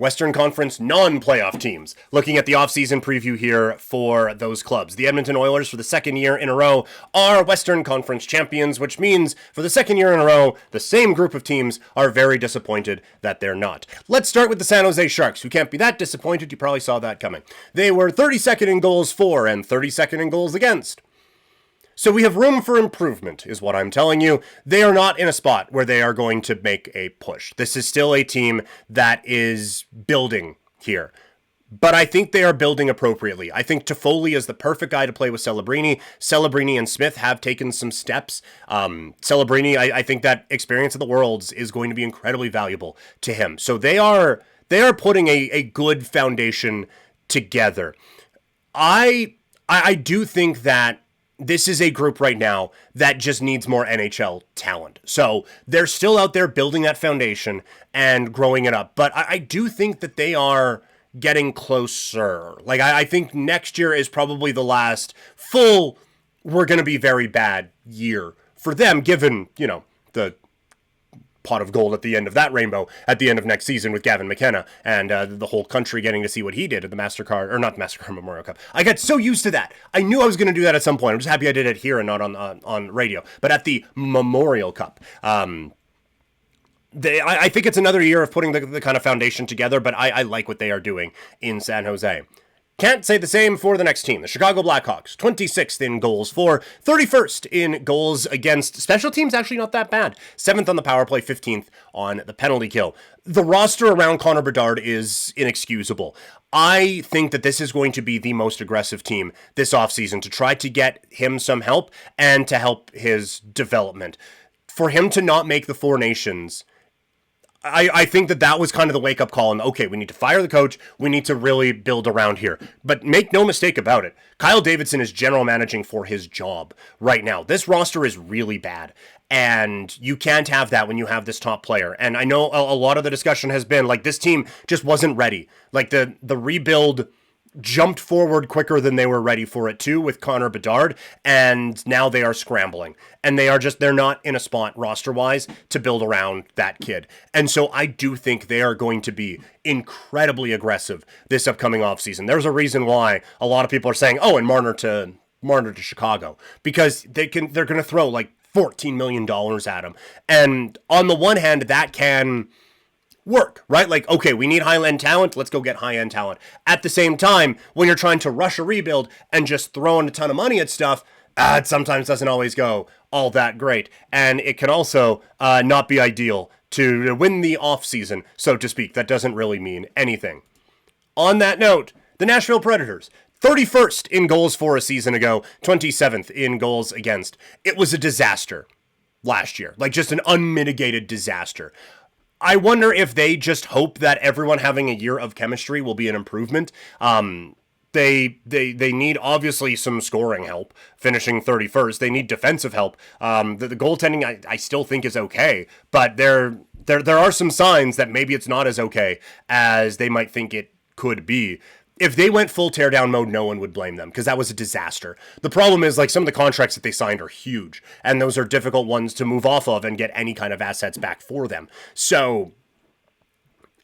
Western Conference non-playoff teams. Looking at the off-season preview here for those clubs. The Edmonton Oilers, for the second year in a row, are Western Conference champions, which means for the second year in a row, the same group of teams are very disappointed that they're not. Let's start with the San Jose Sharks, who can't be that disappointed. You probably saw that coming. They were 32nd in goals for and 32nd in goals against. So we have room for improvement, is what I'm telling you. They are not in a spot where they are going to make a push. This is still a team that is building here. But I think they are building appropriately. I think Toffoli is the perfect guy to play with Celebrini. Celebrini and Smith have taken some steps. Celebrini, I think that experience of the Worlds is going to be incredibly valuable to him. So they are putting a good foundation together. I do think that this is a group right now that just needs more NHL talent. So they're still out there building that foundation and growing it up. But I do think that they are getting closer. Like, I think next year is probably the last full, we're going to be very bad year for them, given, the pot of gold at the end of that rainbow at the end of next season with Gavin McKenna and the whole country getting to see what he did at the MasterCard, or not the MasterCard Memorial Cup. I got so used to that. I knew I was going to do that at some point. I'm just happy I did it here and not on radio. But at the Memorial Cup, I think it's another year of putting the kind of foundation together, but I like what they are doing in San Jose. Can't say the same for the next team. The Chicago Blackhawks, 26th in goals for, 31st in goals against. Special teams actually not that bad. 7th on the power play, 15th on the penalty kill. The roster around Connor Bedard is inexcusable. I think that this is going to be the most aggressive team this offseason to try to get him some help and to help his development. For him to not make the Four Nations, I think that was kind of the wake-up call, and okay, we need to fire the coach, we need to really build around here. But make no mistake about it, Kyle Davidson is general managing for his job right now. This roster is really bad, and you can't have that when you have this top player. And I know a lot of the discussion has been, like, this team just wasn't ready. Like, the rebuild jumped forward quicker than they were ready for it too with Connor Bedard, and now they are scrambling. And they're not in a spot roster-wise to build around that kid. And so I do think they are going to be incredibly aggressive this upcoming offseason. There's a reason why a lot of people are saying, and Marner to Chicago, because they're going to throw like $14 million at him. And on the one hand, that can work, right? Like, okay, we need high-end talent, let's go get high-end talent. At the same time, when you're trying to rush a rebuild and just throwing a ton of money at stuff, it sometimes doesn't always go all that great. And it can also not be ideal to win the off-season, so to speak. That doesn't really mean anything. On that note, the Nashville Predators, 31st in goals for a season ago, 27th in goals against. It was a disaster last year, like just an unmitigated disaster. I wonder if they just hope that everyone having a year of chemistry will be an improvement. They need obviously some scoring help, finishing 31st. They need defensive help. The goaltending I still think is okay, but there are some signs that maybe it's not as okay as they might think it could be. If they went full teardown mode, no one would blame them, because that was a disaster. The problem is, like, some of the contracts that they signed are huge, and those are difficult ones to move off of and get any kind of assets back for them. So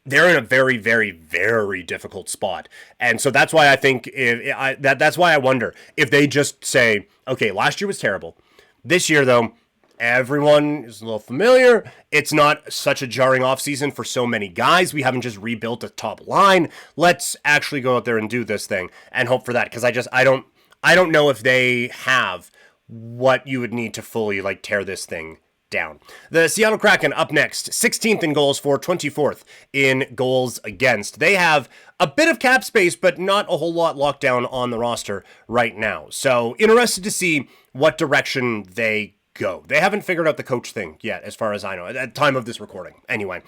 they're in a very, very, very difficult spot. And so that's why I think, that's why I wonder if they just say, okay, last year was terrible. This year, though, everyone is a little familiar. It's not such a jarring offseason for so many guys. We haven't just rebuilt a top line. Let's actually go out there and do this thing and hope for that, because I don't know if they have what you would need to fully, like, tear this thing down. The Seattle Kraken up next, 16th in goals for, 24th in goals against. They have a bit of cap space, but not a whole lot locked down on the roster right now. So interested to see what direction they go. They haven't figured out the coach thing yet, as far as I know, at the time of this recording. Anyway,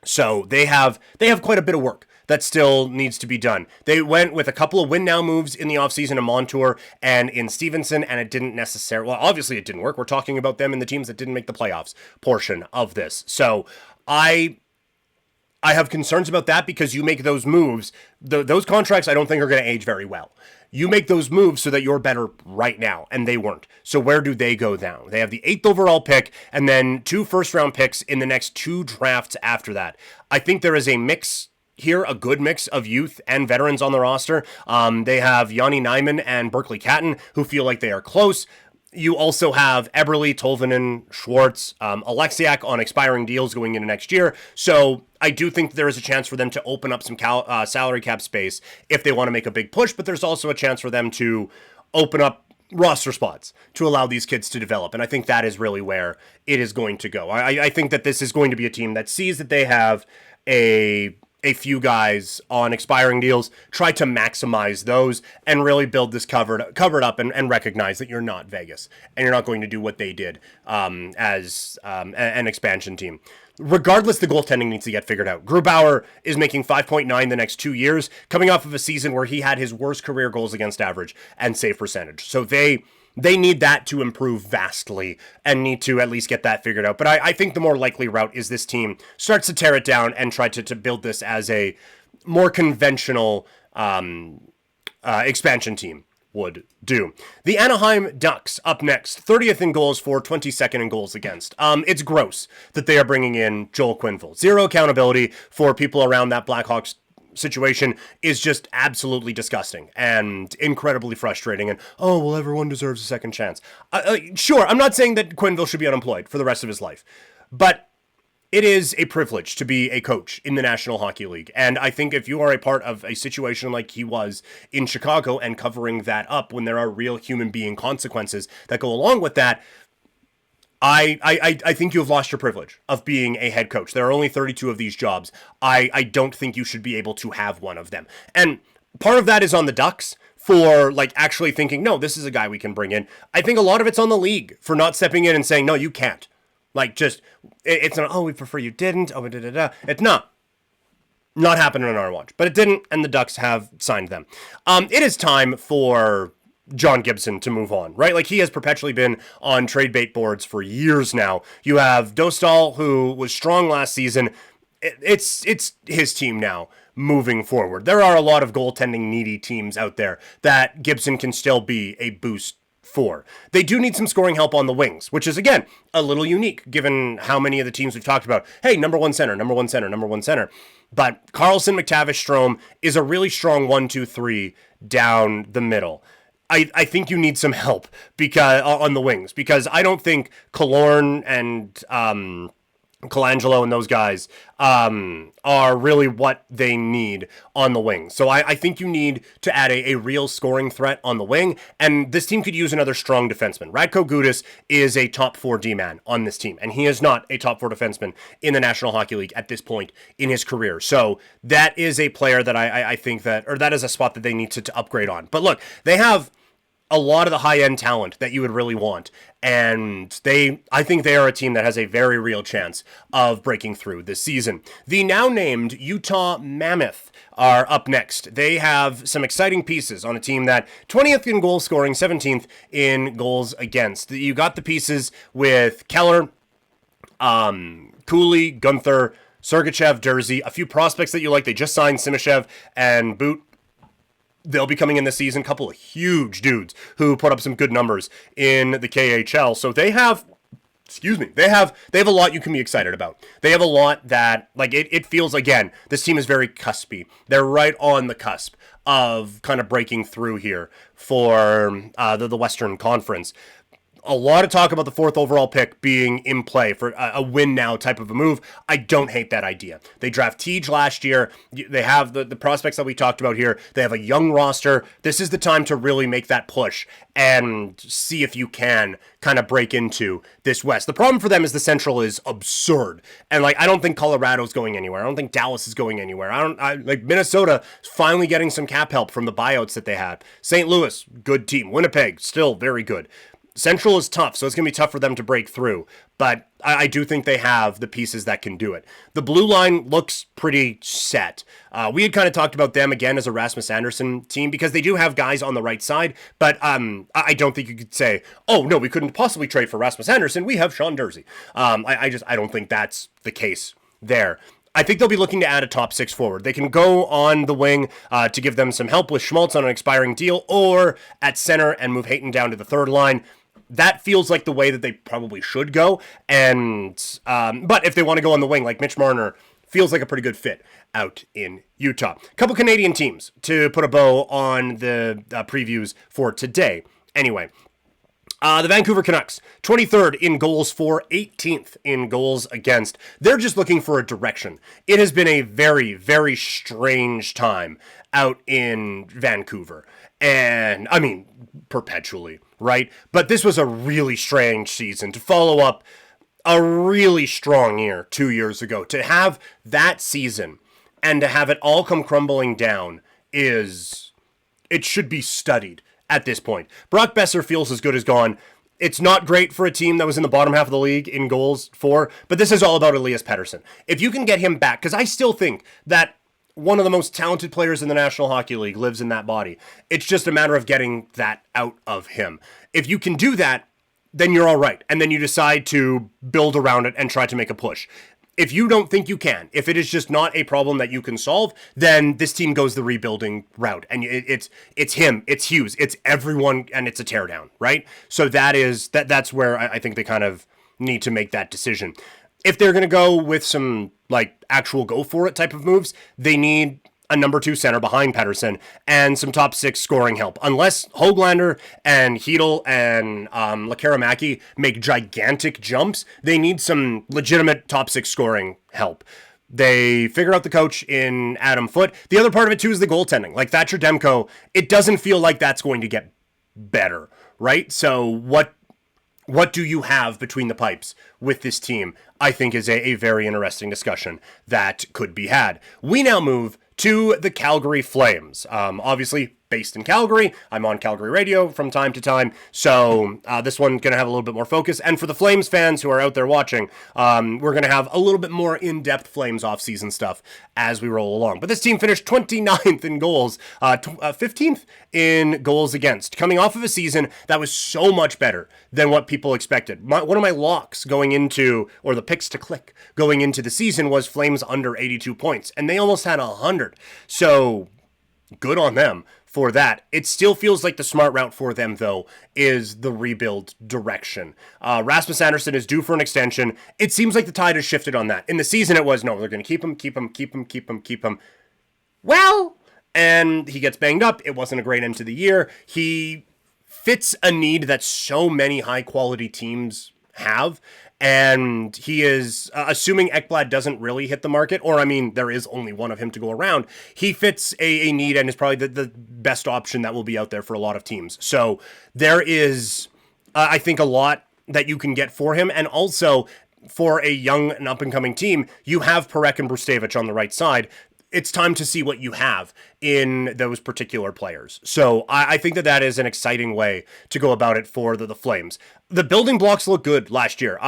so they have quite a bit of work that still needs to be done. They went with a couple of win-now moves in the offseason in Montour and in Stevenson, and it didn't necessarily, well, obviously it didn't work. We're talking about them and the teams that didn't make the playoffs portion of this. So I I have concerns about that because you make those moves. Those contracts I don't think are going to age very well. You make those moves so that you're better right now, and they weren't. So where do they go now? They have the 8th overall pick and then 2 first-round picks in the next 2 drafts after that. I think there is a mix here, a good mix of youth and veterans on the roster. They have Yanni Nyman and Berkeley Catton, who feel like they are close. You also have Eberle, Tolvanen, Schwartz, Alexiak on expiring deals going into next year. So I do think there is a chance for them to open up some salary cap space if they want to make a big push, but there's also a chance for them to open up roster spots to allow these kids to develop. And I think that is really where it is going to go. I think that this is going to be a team that sees that they have a few guys on expiring deals, try to maximize those and really build this covered up and recognize that you're not Vegas and you're not going to do what they did as an expansion team. Regardless, the goaltending needs to get figured out. Grubauer is making 5.9 the next 2 years, coming off of a season where he had his worst career goals against average and save percentage. So they need that to improve vastly and need to at least get that figured out. But I think the more likely route is this team starts to tear it down and try to build this as a more conventional expansion team would do. The Anaheim Ducks up next, 30th in goals for, 22nd in goals against. It's gross that they are bringing in Joel Quenneville. Zero accountability for people around that Blackhawks situation is just absolutely disgusting and incredibly frustrating. And, oh, well, everyone deserves a second chance. Sure, I'm not saying that Quenneville should be unemployed for the rest of his life, but it is a privilege to be a coach in the National Hockey League. And I think if you are a part of a situation like he was in Chicago and covering that up when there are real human being consequences that go along with that, I think you have lost your privilege of being a head coach. There are only 32 of these jobs. I don't think you should be able to have one of them. And part of that is on the Ducks for like actually thinking, no, this is a guy we can bring in. I think a lot of it's on the league for not stepping in and saying, no, you can't. Like just, it's not, oh, we prefer you didn't. Oh, da-da-da. It's not happening on our watch, but it didn't. And the Ducks have signed them. It is time for John Gibson to move on, right? Like he has perpetually been on trade bait boards for years now. You have Dostal, who was strong last season. It's his team now moving forward. There are a lot of goaltending needy teams out there that Gibson can still be a boost for. They do need some scoring help on the wings, which is, again, a little unique given how many of the teams we've talked about. Hey, number one center. But Carlson, McTavish, Strome is a really strong 1-2-3 down the middle. I think you need some help because on the wings, because I don't think Killorn and Colangelo and those guys are really what they need on the wing. So I think you need to add a real scoring threat on the wing, and this team could use another strong defenseman. Radko Gudas is a top 4 D-man on this team, and he is not a top 4 defenseman in the National Hockey League at this point in his career. So that is a player that I think that is a spot that they need to upgrade on. But look, they have a lot of the high-end talent that you would really want. And I think they are a team that has a very real chance of breaking through this season. The now named Utah Mammoth are up next. They have some exciting pieces on a team that 20th in goal scoring, 17th in goals against. You got the pieces with Keller, Cooley, Gunther, Sergachev, Dursey, a few prospects that you like. They just signed Simashev and Boot. They'll be coming in this season. A couple of huge dudes who put up some good numbers in the KHL. So they have a lot you can be excited about. They have a lot that, like, it feels, again, this team is very cuspy. They're right on the cusp of kind of breaking through here for the Western Conference. A lot of talk about the 4th overall pick being in play for a win now type of a move. I don't hate that idea. They draft Tej last year. They have the prospects that we talked about here. They have a young roster. This is the time to really make that push and see if you can kind of break into this West. The problem for them is the Central is absurd. And like, I don't think Colorado's going anywhere. I don't think Dallas is going anywhere. Like Minnesota is finally getting some cap help from the buyouts that they had. St. Louis, good team. Winnipeg, still very good. Central is tough, so it's going to be tough for them to break through, but I do think they have the pieces that can do it. The blue line looks pretty set. We had kind of talked about them again as a Rasmus Andersson team because they do have guys on the right side, but I don't think you could say, oh, no, we couldn't possibly trade for Rasmus Andersson. We have Sean Dursey. I don't think that's the case there. I think they'll be looking to add a top 6 forward. They can go on the wing to give them some help with Schmaltz on an expiring deal, or at center and move Hayton down to the third line. That feels like the way that they probably should go. And but if they want to go on the wing, like Mitch Marner, feels like a pretty good fit out in Utah. A couple Canadian teams to put a bow on the previews for today. Anyway, the Vancouver Canucks, 23rd in goals for, 18th in goals against. They're just looking for a direction. It has been a very, very strange time out in Vancouver. And, I mean, perpetually, right? But this was a really strange season to follow up a really strong year 2 years ago. To have that season and to have it all come crumbling down it should be studied at this point. Brock Besser feels as good as gone. It's not great for a team that was in the bottom half of the league in goals for, but this is all about Elias Pettersson. If you can get him back, because I still think that one of the most talented players in the National Hockey League lives in that body. It's just a matter of getting that out of him. If you can do that, then you're all right. And then you decide to build around it and try to make a push. If you don't think you can, if it is just not a problem that you can solve, then this team goes the rebuilding route. And it's him, it's Hughes, it's everyone, and it's a teardown, right? So that's where I think they kind of need to make that decision. If they're going to go with some like actual go for it type of moves, they need a number 2 center behind Pettersson and some top 6 scoring help. Unless Höglander and Hedl and Lekkerimaki make gigantic jumps, they need some legitimate top 6 scoring help. They figure out the coach in Adam Foote. The other part of it too is the goaltending. Like Thatcher Demko, it doesn't feel like that's going to get better, right? So what do you have between the pipes with this team, I think is a very interesting discussion that could be had. We now move to the Calgary Flames. Obviously, based in Calgary. I'm on Calgary radio from time to time, so this one's going to have a little bit more focus. And for the Flames fans who are out there watching, we're going to have a little bit more in-depth Flames off-season stuff as we roll along. But this team finished 29th in goals, 15th in goals against, coming off of a season that was so much better than what people expected. One of my locks going into, or the picks to click, going into the season was Flames under 82 points, and they almost had 100. So good on them for that. It still feels like the smart route for them, though, is the rebuild direction. Rasmus Andersson is due for an extension. It seems like the tide has shifted on that. In the season, it was, no, they're going to keep him. Well, and he gets banged up. It wasn't a great end to the year. He fits a need that so many high-quality teams have, and he is, assuming Ekblad doesn't really hit the market, or I mean, there is only one of him to go around, he fits a need and is probably the best option that will be out there for a lot of teams. So there is, I think, a lot that you can get for him, and also for a young and up-and-coming team, you have Parekh and Brustevich on the right side. It's time to see what you have in those particular players. So I think that is an exciting way to go about it for the Flames. The building blocks look good last year.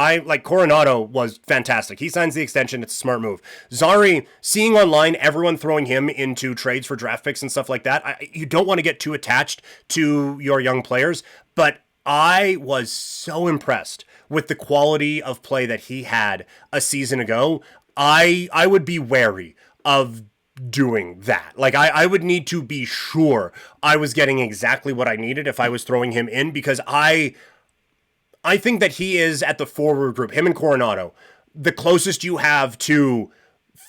Coronado was fantastic. He signs the extension. It's a smart move. Zari, seeing online everyone throwing him into trades for draft picks and stuff like that, you don't want to get too attached to your young players, but I was so impressed with the quality of play that he had a season ago. I would be wary of doing that. Like, I would need to be sure I was getting exactly what I needed if I was throwing him in, because I think that he is, at the forward group, him and Coronado, the closest you have to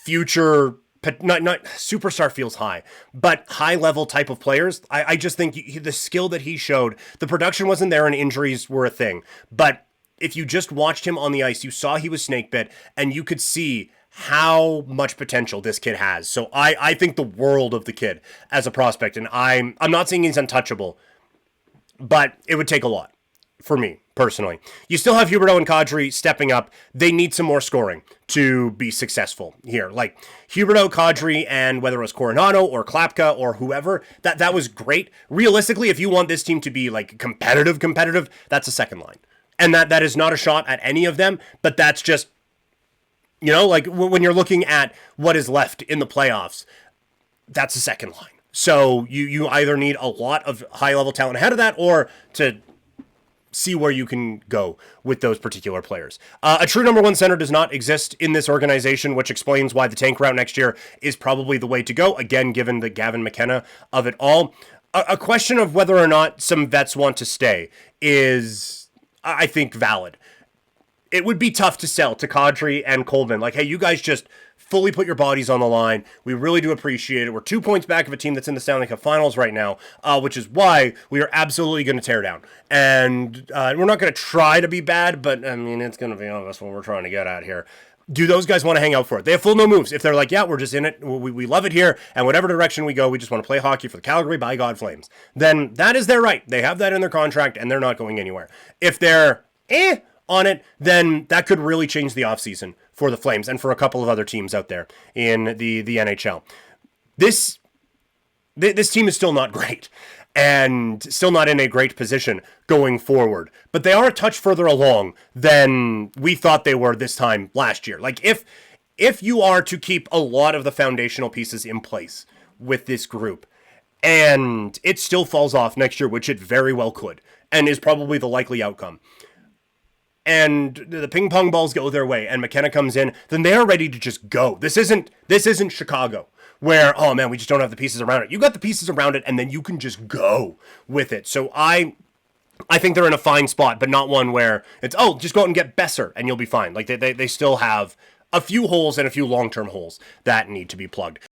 future, not superstar feels high, but high level type of players. I just think the skill that he showed, the production wasn't there and injuries were a thing, but if you just watched him on the ice, you saw he was snake bit, and you could see how much potential this kid has. So I think the world of the kid as a prospect, and I'm not saying he's untouchable, but it would take a lot for me personally. You still have Huberdeau and Kadri stepping up. They need some more scoring to be successful here. Like Huberdeau, Kadri, and whether it was Coronado or Klapka or whoever, that was great. Realistically, if you want this team to be like competitive, that's a second line. And that is not a shot at any of them, but that's just, like when you're looking at what is left in the playoffs, that's a second line. So you either need a lot of high-level talent ahead of that, or to see where you can go with those particular players. A true number one center does not exist in this organization, which explains why the tank route next year is probably the way to go, again, given the Gavin McKenna of it all. A question of whether or not some vets want to stay is, I think, valid. It would be tough to sell to Kadri and Coleman. Like, hey, you guys just fully put your bodies on the line. We really do appreciate it. We're 2 points back of a team that's in the Stanley Cup Finals right now, which is why we are absolutely going to tear down. And we're not going to try to be bad, but, I mean, it's going to be obvious what we're trying to get at here. Do those guys want to hang out for it? They have full no moves. If they're like, yeah, we're just in it, we love it here, and whatever direction we go, we just want to play hockey for the Calgary by God Flames, then that is their right. They have that in their contract, and they're not going anywhere. If they're on it, then that could really change the offseason for the Flames and for a couple of other teams out there in the NHL. This team is still not great and still not in a great position going forward, but they are a touch further along than we thought they were this time last year. Like, if you are to keep a lot of the foundational pieces in place with this group and it still falls off next year, which it very well could and is probably the likely outcome, and the ping pong balls go their way and McKenna comes in, then they are ready to just go. This isn't Chicago where, oh man, we just don't have the pieces around it. You got the pieces around it and then you can just go with it. So I think they're in a fine spot, but not one where it's, oh, just go out and get Besser and you'll be fine. Like they still have a few holes and a few long-term holes that need to be plugged.